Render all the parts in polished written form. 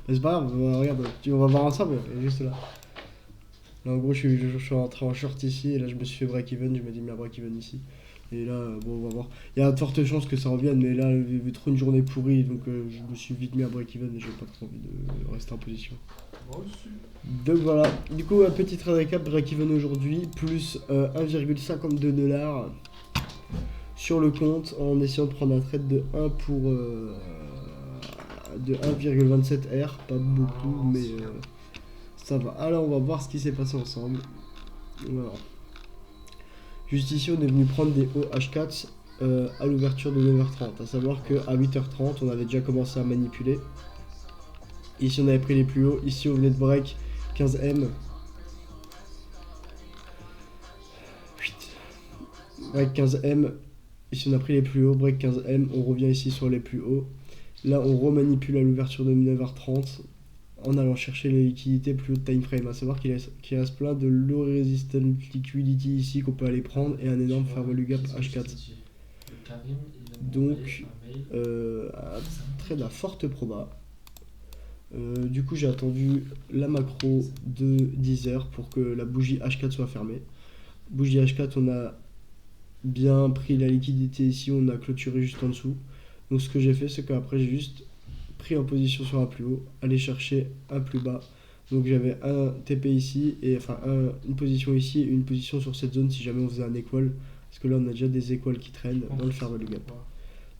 Mais c'est pas grave, regarde, on va voir ensemble, il est juste là. Là, en gros, je suis rentré en short ici, et là, je me suis fait break-even, je me dis, mais break-even ici. Et là, bon, on va voir. Il y a de fortes chances que ça revienne, mais là, j'ai vu trop une journée pourrie, donc je me suis vite mis à break-even et j'ai pas trop envie de rester en position. Donc voilà, du coup, un petit trade récap, break-even aujourd'hui, plus 1,52 $ sur le compte, en essayant de prendre un trade de 1 pour de 1,27 R, pas beaucoup, mais ça va. Alors, on va voir ce qui s'est passé ensemble. Voilà. Juste ici, on est venu prendre des hauts H4 à l'ouverture de 9h30. À savoir qu'à 8h30, on avait déjà commencé à manipuler. Ici, on avait pris les plus hauts. Ici, on venait de break 15M. Break 15M. Ici, on a pris les plus hauts. Break 15M. On revient ici sur les plus hauts. Là, on remanipule à l'ouverture de 9h30 en allant chercher les liquidités plus haut de time frame. À savoir qu'il reste plein de low resistant liquidity ici qu'on peut aller prendre et un énorme fair value gap H4. Donc, trade à forte proba. Du coup, j'ai attendu la macro de 10 heures pour que la bougie H4 soit fermée. Bougie H4, on a bien pris la liquidité ici, on a clôturé juste en dessous. Donc, ce que j'ai fait, c'est qu'après, j'ai juste pris en position sur un plus haut, aller chercher un plus bas. Donc, j'avais un TP ici, et enfin une position ici et une position sur cette zone si jamais on faisait un équal. Parce que là, on a déjà des équals qui traînent dans le fair value gap.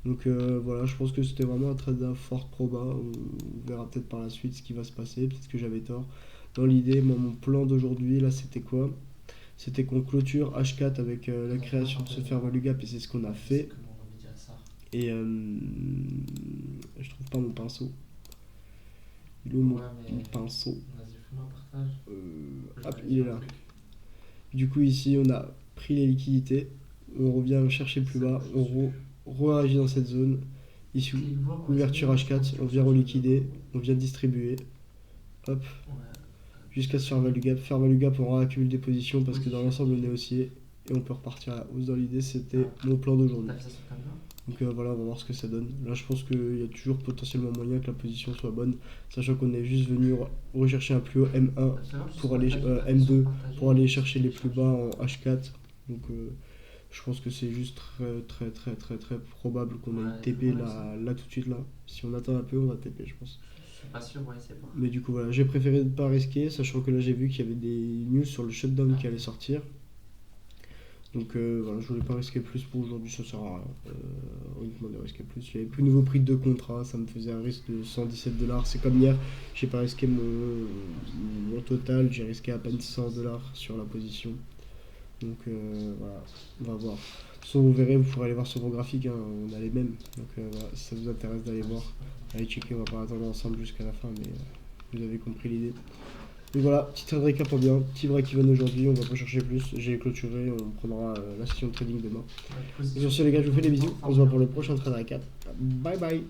Donc voilà, je pense que c'était vraiment un trade à forte proba. On verra peut-être par la suite ce qui va se passer. Peut-être que j'avais tort. Dans l'idée, moi, mon plan d'aujourd'hui, là, c'était quoi? C'était qu'on clôture H4 avec la création de ce fair value gap et c'est ce qu'on a fait. Et je trouve pas mon pinceau. Il est où mon pinceau? Hop, il est là. Du coup, ici, on a pris les liquidités. On revient chercher plus bas. On réagit dans cette zone. Ici, ouverture H4. On vient reliquider. On vient distribuer. Hop. Jusqu'à ce fair value gap. Fair value gap, on réaccumule des positions parce que dans l'ensemble, on est haussier. Et on peut repartir à la hausse. Dans l'idée, c'était mon plan d'aujourd'hui. Donc voilà, on va voir ce que ça donne. Là, je pense qu'il y a toujours potentiellement moyen que la position soit bonne, sachant qu'on est juste venu rechercher un plus haut M1 pour aller M2 pour aller chercher les plus bas en H4. Donc je pense que c'est juste très probable qu'on ait une TP là tout de suite là. Si on attend un peu, on va TP, je pense. C'est pas sûr, ouais, c'est pas. Mais du coup voilà, j'ai préféré ne pas risquer, sachant que là j'ai vu qu'il y avait des news sur le shutdown qui allait sortir. Donc voilà, je voulais pas risquer plus pour aujourd'hui, ça sert à rien. Honnêtement, de risquer plus. J'avais plus nouveau prix de contrat, ça me faisait un risque de 117 $. C'est comme hier, j'ai pas risqué mon total, j'ai risqué à peine 100 $ sur la position. Donc voilà, on va voir. De toute façon, vous verrez, vous pourrez aller voir sur vos graphiques, hein, on a les mêmes. Donc voilà, si ça vous intéresse d'aller voir, allez checker, on va pas attendre ensemble jusqu'à la fin, mais vous avez compris l'idée. Donc voilà, petit trade récap en bien, petit break-even aujourd'hui, on va pas chercher plus, j'ai clôturé, on prendra la session de trading demain. Et sur ce les gars, je vous fais des bisous, on se voit pour le prochain trade récap. Bye bye.